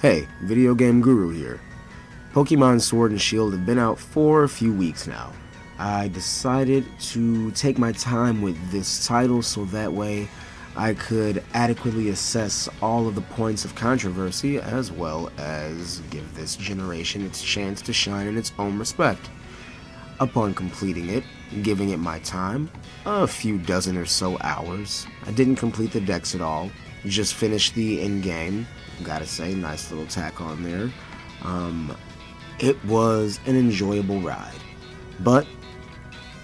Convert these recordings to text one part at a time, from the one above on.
Hey, Video Game Guru here. Pokemon Sword and Shield have been out for a few weeks now. I decided to take my time with this title so that way I could adequately assess all of the points of controversy as well as give this generation its chance to shine in its own respect. Upon completing it, giving it my time, a few dozen or so hours, I didn't complete the decks at all, just finished the in-game. Gotta say, nice little tack on there. It was an enjoyable ride. But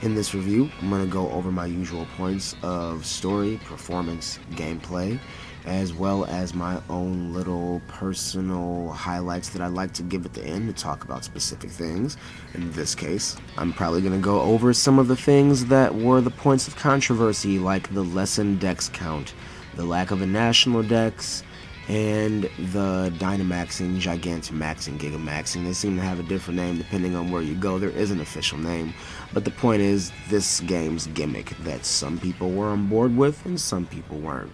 in this review, I'm going to go over my usual points of story, performance, gameplay, as well as my own little personal highlights that I like to give at the end to talk about specific things. In this case, I'm probably going to go over some of the things that were the points of controversy, like the lesson dex count, the lack of a national dex, and the Dynamaxing, Gigantamaxing, Gigamaxing. They seem to have a different name depending on where you go. There is an official name, but the point is this game's gimmick that some people were on board with and some people weren't.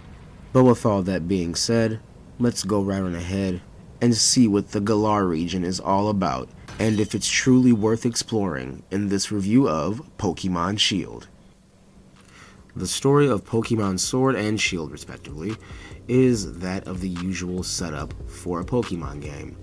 But with all that being said, let's go right on ahead and see what the Galar region is all about, and if it's truly worth exploring in this review of Pokemon Shield. The story of Pokemon Sword and Shield, respectively, is that of the usual setup for a Pokemon game.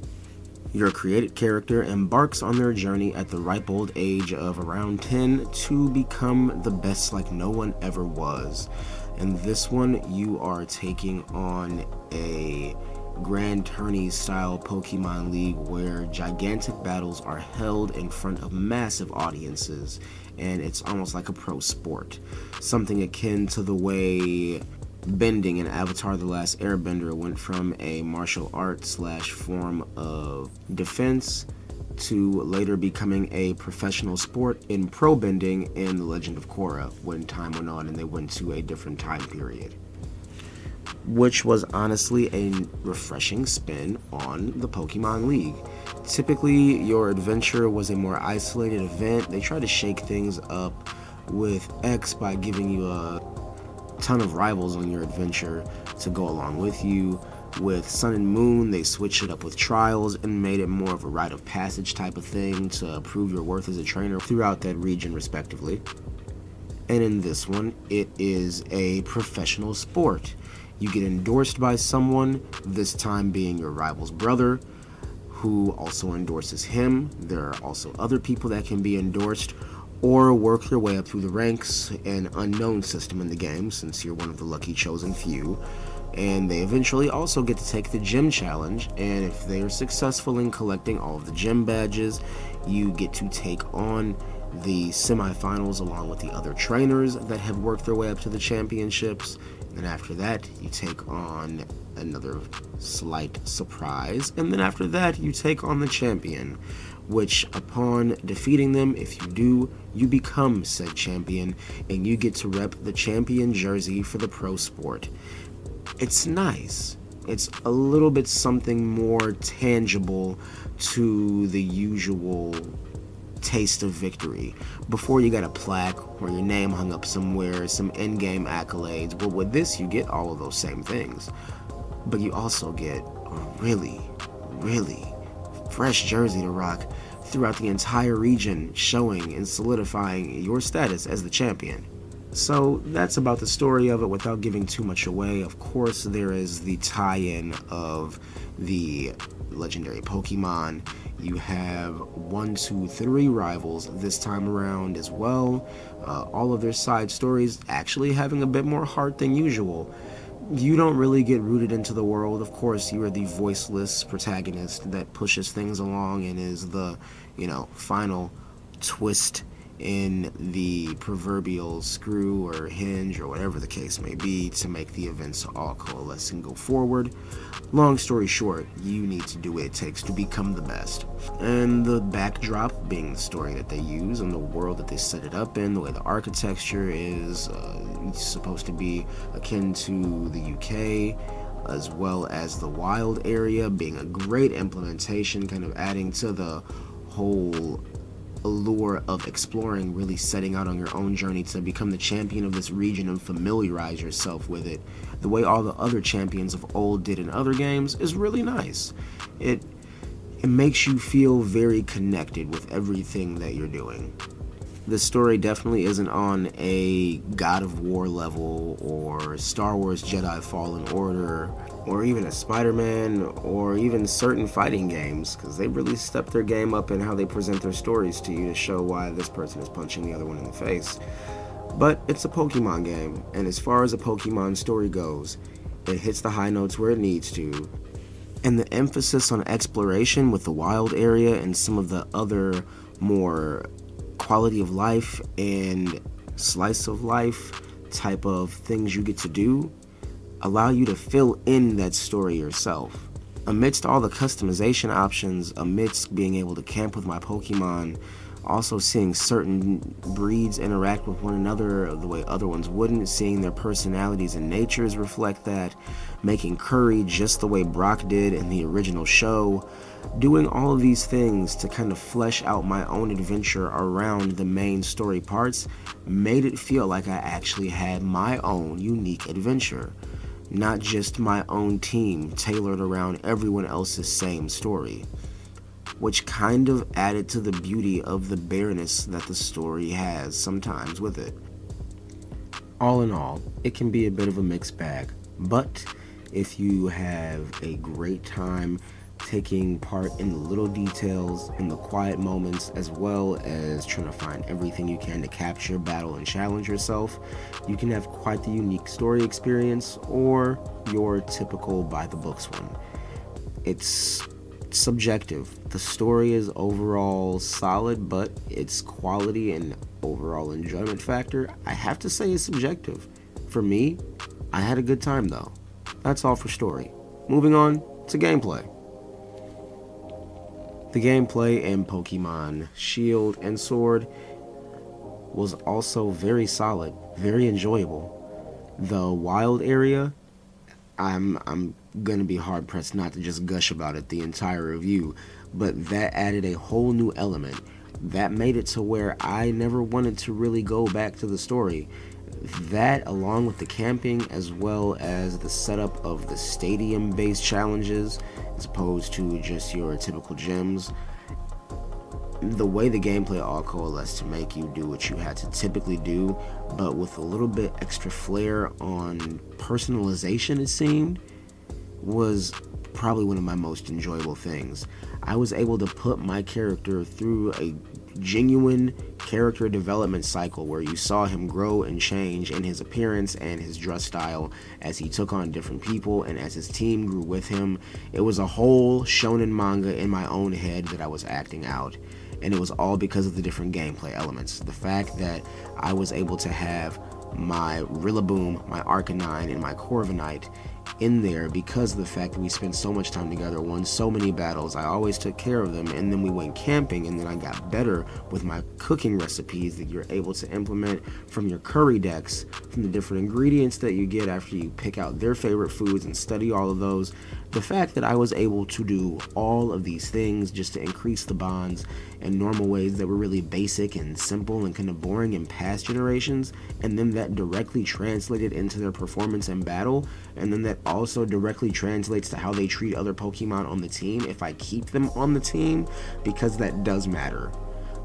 Your created character embarks on their journey at the ripe old age of around 10 to become the best like no one ever was. In this one, you are taking on a Grand Tourney style Pokemon League where gigantic battles are held in front of massive audiences, and it's almost like a pro sport. Something akin to the way bending in Avatar: The Last Airbender went from a martial art / form of defense to later becoming a professional sport in pro bending in The Legend of Korra when time went on and they went to a different time period, which was honestly a refreshing spin on the Pokemon League. Typically, your adventure was a more isolated event. They tried to shake things up with X by giving you a ton of rivals on your adventure to go along with you. With Sun and Moon, they switched it up with trials and made it more of a rite of passage type of thing to prove your worth as a trainer throughout that region, respectively. And in this one, it is a professional sport. You get endorsed by someone, this time being your rival's brother, who also endorses him. There are also other people that can be endorsed, or work your way up through the ranks, an unknown system in the game since you're one of the lucky chosen few. And they eventually also get to take the gym challenge, and if they are successful in collecting all of the gym badges, you get to take on the semifinals along with the other trainers that have worked their way up to the championships. And after that, you take on another slight surprise, and then after that, you take on the champion, which upon defeating them, if you do, you become said champion, and you get to rep the champion jersey for the pro sport. It's nice. It's a little bit something more tangible to the usual taste of victory. Before, you got a plaque or your name hung up somewhere, some in-game accolades, but with this you get all of those same things. But you also get a really, really fresh jersey to rock throughout the entire region, showing and solidifying your status as the champion. So that's about the story of it without giving too much away. Of course, there is the tie-in of the legendary Pokemon. You have 1, 2, 3 rivals this time around as well. All of their side stories actually having a bit more heart than usual. You don't really get rooted into the world. Of course, you are the voiceless protagonist that pushes things along and is the, final twist in the proverbial screw or hinge or whatever the case may be to make the events all coalesce and go forward. Long story short, you need to do what it takes to become the best. And the backdrop being the story that they use and the world that they set it up in, the way the architecture is supposed to be akin to the UK, as well as the wild area being a great implementation, kind of adding to the whole allure of exploring, really setting out on your own journey to become the champion of this region and familiarize yourself with it, the way all the other champions of old did in other games, is really nice. It makes you feel very connected with everything that you're doing. The story definitely isn't on a God of War level or Star Wars Jedi Fallen Order or even a Spider-Man or even certain fighting games, because they really step their game up in how they present their stories to you to show why this person is punching the other one in the face. But it's a Pokemon game, and as far as a Pokemon story goes, it hits the high notes where it needs to, and the emphasis on exploration with the wild area and some of the other more quality of life and slice of life type of things you get to do allow you to fill in that story yourself. Amidst all the customization options, amidst being able to camp with my Pokemon, also seeing certain breeds interact with one another the way other ones wouldn't, seeing their personalities and natures reflect that, making curry just the way Brock did in the original show, doing all of these things to kind of flesh out my own adventure around the main story parts made it feel like I actually had my own unique adventure, not just my own team tailored around everyone else's same story, which kind of added to the beauty of the bareness that the story has sometimes with it. All in all, it can be a bit of a mixed bag, but if you have a great time taking part in the little details, in the quiet moments, as well as trying to find everything you can to capture, battle, and challenge yourself, you can have quite the unique story experience or your typical by-the-books one. It's subjective. The story is overall solid, but its quality and overall enjoyment factor, I have to say, is subjective. For me, I had a good time though. That's all for story. Moving on to gameplay. The gameplay in Pokemon Shield and Sword was also very solid, very enjoyable. The wild area, I'm gonna be hard pressed not to just gush about it the entire review, but that added a whole new element that made it to where I never wanted to really go back to the story. That, along with the camping, as well as the setup of the stadium based challenges as opposed to just your typical gyms, the way the gameplay all coalesced to make you do what you had to typically do, but with a little bit extra flair on personalization, it seemed, was probably one of my most enjoyable things. I was able to put my character through a genuine character development cycle where you saw him grow and change in his appearance and his dress style as he took on different people and as his team grew with him. It was a whole shonen manga in my own head that I was acting out, and it was all because of the different gameplay elements. The fact that I was able to have my Rillaboom, my Arcanine, and my Corviknight in there because of the fact that we spent so much time together, won so many battles, I always took care of them, and then we went camping, and then I got better with my cooking recipes that you're able to implement from your curry decks, from the different ingredients that you get after you pick out their favorite foods and study all of those. The fact that I was able to do all of these things just to increase the bonds in normal ways that were really basic and simple and kind of boring in past generations, and then that directly translated into their performance in battle, and then that also directly translates to how they treat other Pokemon on the team if I keep them on the team, because that does matter.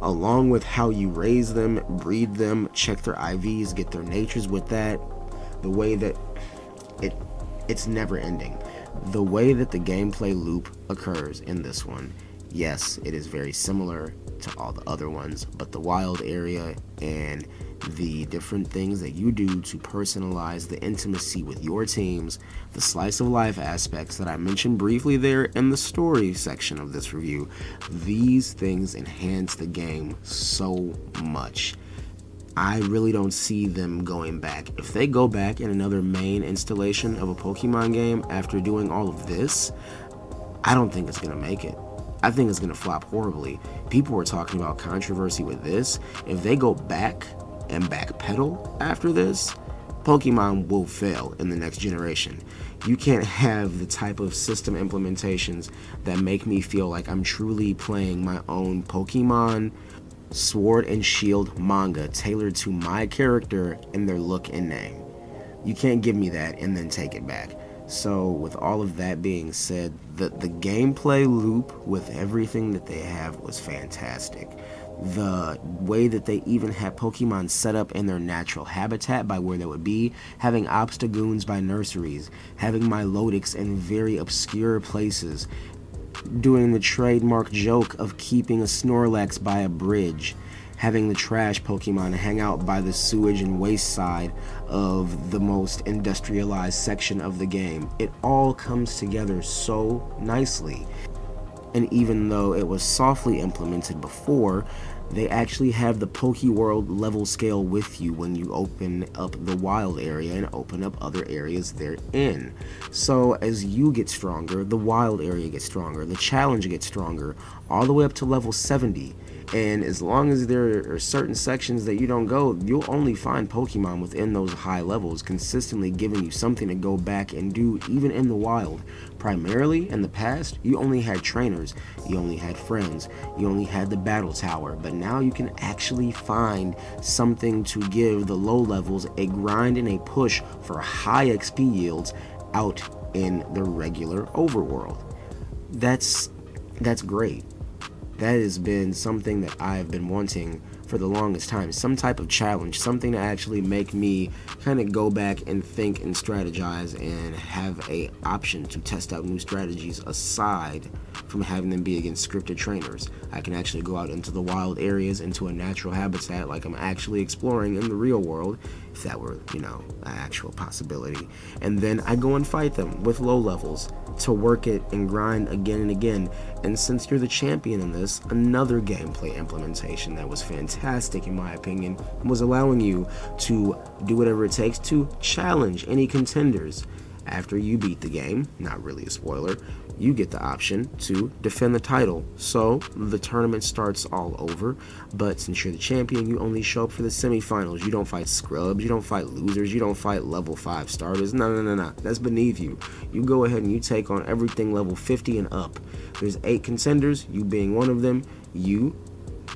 Along with how you raise them, breed them, check their IVs, get their natures with that, the way that it's never ending. The way that the gameplay loop occurs in this one, yes, it is very similar to all the other ones, but the wild area and the different things that you do to personalize the intimacy with your teams, the slice of life aspects that I mentioned briefly there in the story section of this review, these things enhance the game so much. I really don't see them going back. If they go back in another main installation of a Pokemon game after doing all of this, I don't think it's gonna make it. I think it's gonna flop horribly. People were talking about controversy with this. If they go back and backpedal after this, Pokemon will fail in the next generation. You can't have the type of system implementations that make me feel like I'm truly playing my own Pokemon Sword and Shield manga tailored to my character and their look and name. You can't give me that and then take it back. So with all of that being said, the gameplay loop with everything that they have was fantastic. The way that they even had Pokemon set up in their natural habitat by where they would be, having Obstagoons by nurseries, having Milotics in very obscure places, doing the trademark joke of keeping a Snorlax by a bridge, having the trash Pokemon hang out by the sewage and waste side of the most industrialized section of the game. It all comes together so nicely. And even though it was softly implemented before, they actually have the Pokeworld level scale with you when you open up the wild area and open up other areas therein. So as you get stronger, the wild area gets stronger, the challenge gets stronger, all the way up to level 70. And as long as there are certain sections that you don't go, you'll only find Pokemon within those high levels, consistently giving you something to go back and do even in the wild. Primarily, in the past, you only had trainers, you only had friends, you only had the battle tower, but now you can actually find something to give the low levels a grind and a push for high XP yields out in the regular overworld. That's great. That has been something that I've been wanting for the longest time. Some type of challenge, something to actually make me kind of go back and think and strategize and have a option to test out new strategies aside from having them be against scripted trainers. I can actually go out into the wild areas, into a natural habitat like I'm actually exploring in the real world, if that were, an actual possibility. And then I go and fight them with low levels to work it and grind again and again. And since you're the champion in this, another gameplay implementation that was fantastic in my opinion was allowing you to do whatever it takes to challenge any contenders. After you beat the game, not really a spoiler, you get the option to defend the title. So the tournament starts all over, but since you're the champion, you only show up for the semifinals. You don't fight scrubs, you don't fight losers, you don't fight level 5 starters. No. That's beneath you. You go ahead and you take on everything level 50 and up. There's 8 contenders, you being one of them. You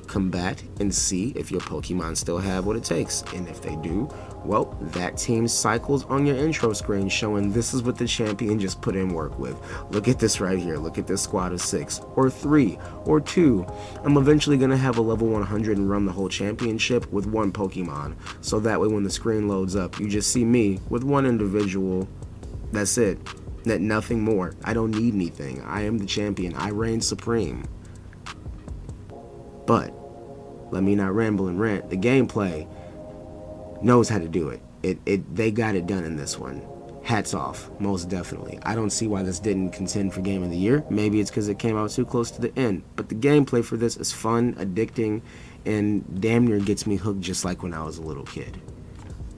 combat and see if your Pokemon still have what it takes, and if they do, well, that team cycles on your intro screen showing this is what the champion just put in work with. Look at this right here. Look at this squad of 6 or 3 or 2. I'm eventually going to have a level 100 and run the whole championship with one Pokemon, so that way when the screen loads up, you just see me with one individual. That's it. Nothing more. I don't need anything. I am the champion. I reign supreme. But let me not ramble and rant. The gameplay knows how to do it. They got it done in this one. Hats off, most definitely. I don't see why this didn't contend for Game of the Year. Maybe it's because it came out too close to the end. But the gameplay for this is fun, addicting, and damn near gets me hooked just like when I was a little kid.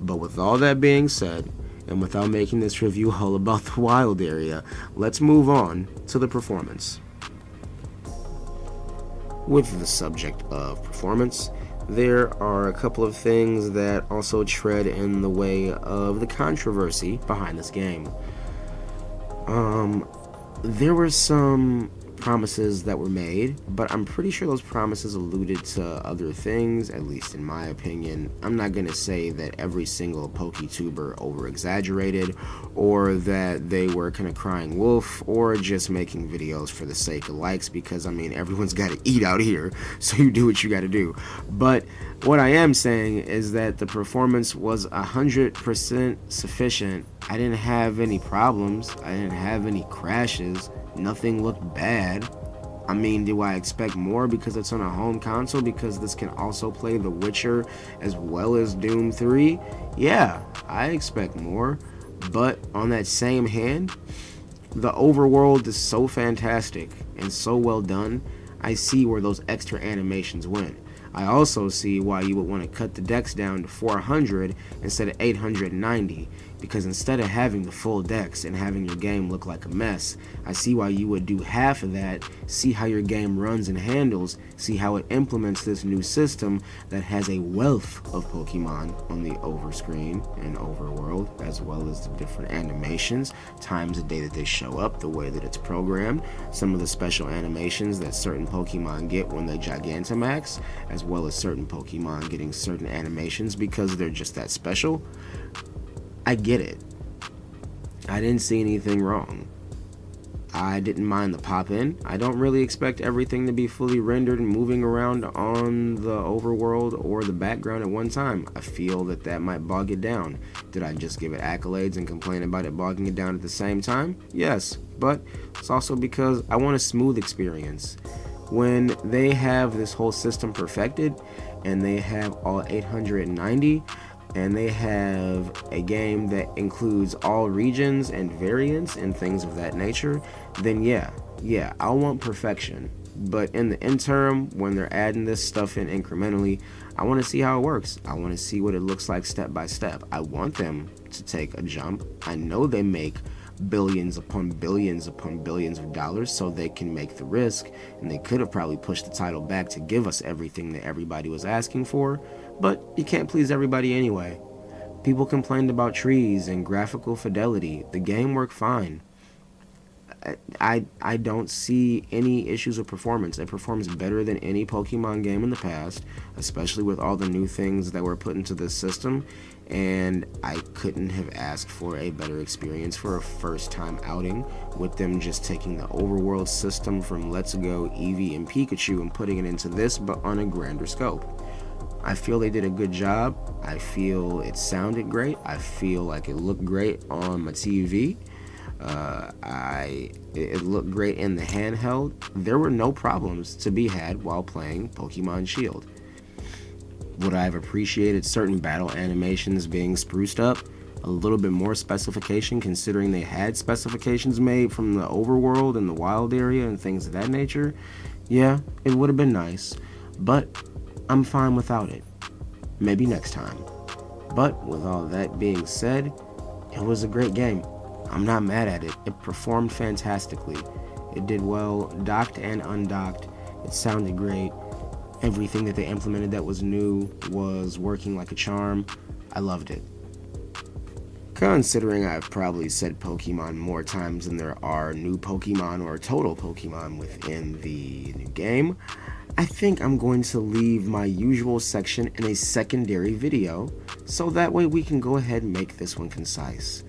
But with all that being said, and without making this review all about the wild area, let's move on to the performance. With the subject of performance, there are a couple of things that also tread in the way of the controversy behind this game. There were some promises that were made, but I'm pretty sure those promises alluded to other things, at least in my opinion. I'm not going to say that every single PokeTuber over-exaggerated, or that they were kind of crying wolf, or just making videos for the sake of likes, because, everyone's got to eat out here, so you do what you got to do. But what I am saying is that the performance was 100% sufficient. I didn't have any problems. I didn't have any crashes. Nothing looked bad. Do I expect more because it's on a home console, because this can also play The Witcher as well as Doom 3? Yeah, I expect more. But on that same hand, the overworld is so fantastic and so well done. I see where those extra animations went. I also see why you would want to cut the dex down to 400 instead of 890. because instead of having the full decks and having your game look like a mess, I see why you would do half of that, see how your game runs and handles, see how it implements this new system that has a wealth of Pokemon on the overscreen and overworld, as well as the different animations, times a day that they show up, the way that it's programmed, some of the special animations that certain Pokemon get when they Gigantamax, as well as certain Pokemon getting certain animations because they're just that special. I get it. I didn't see anything wrong. I didn't mind the pop-in. I don't really expect everything to be fully rendered and moving around on the overworld or the background at one time. I feel that that might bog it down. Did I just give it accolades and complain about it bogging it down at the same time? Yes, but it's also because I want a smooth experience. When they have this whole system perfected and they have all 890, and they have a game that includes all regions and variants and things of that nature, then yeah, I want perfection. But in the interim, when they're adding this stuff in incrementally, I want to see how it works. I want to see what it looks like step by step. I want them to take a jump. I know they make billions upon billions upon billions of dollars, so they can make the risk, and they could have probably pushed the title back to give us everything that everybody was asking for, but you can't please everybody anyway. People complained about trees and graphical fidelity. The game worked fine. I don't see any issues with performance. It performs better than any Pokemon game in the past, especially with all the new things that were put into this system, and I couldn't have asked for a better experience for a first time outing, with them just taking the overworld system from Let's Go, Eevee, and Pikachu and putting it into this, but on a grander scope. I feel they did a good job. I feel it sounded great. I feel like it looked great on my TV. It looked great in the handheld. There were no problems to be had while playing Pokemon Shield. Would I have appreciated certain battle animations being spruced up? A little bit more specification, considering they had specifications made from the overworld and the wild area and things of that nature? Yeah, it would have been nice, but I'm fine without it. Maybe next time. But with all that being said, it was a great game. I'm not mad at it. It performed fantastically. It did well, docked and undocked. It sounded great. Everything that they implemented that was new was working like a charm. I loved it. Considering I've probably said Pokemon more times than there are new Pokemon or total Pokemon within the new game, I think I'm going to leave my usual section in a secondary video, so that way we can go ahead and make this one concise.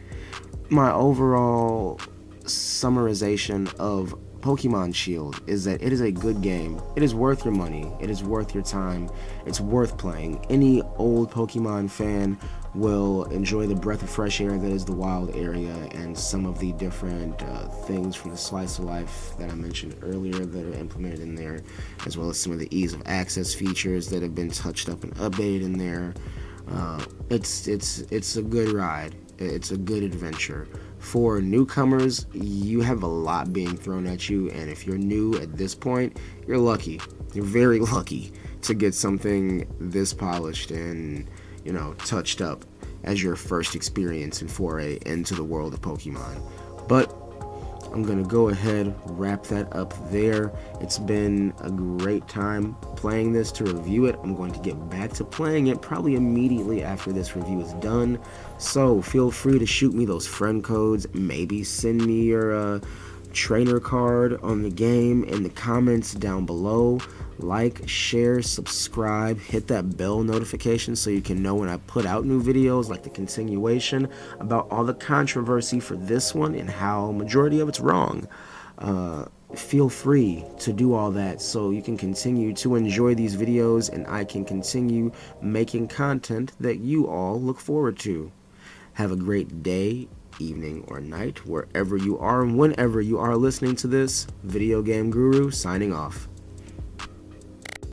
My overall summarization of Pokemon Shield is that it is a good game. It is worth your money. It is worth your time. It's worth playing. Any old Pokemon fan will enjoy the breath of fresh air that is the wild area and some of the different things from the slice of life that I mentioned earlier that are implemented in there, as well as some of the ease of access features that have been touched up and updated in there. It's a good ride. It's a good adventure. For newcomers, you have a lot being thrown at you, and if you're new at this point, you're lucky. You're very lucky to get something this polished and, touched up as your first experience and foray into the world of Pokemon. But I'm gonna go ahead, wrap that up there. It's been a great time playing this to review it. I'm going to get back to playing it probably immediately after this review is done. So feel free to shoot me those friend codes. Maybe send me your trainer card on the game in the comments down below. Like, share, subscribe, hit that bell notification so you can know when I put out new videos, like the continuation about all the controversy for this one and how majority of it's wrong. Feel free to do all that so you can continue to enjoy these videos and I can continue making content that you all look forward to. Have a great day, evening, or night, wherever you are and whenever you are listening to this. Video Game Guru signing off.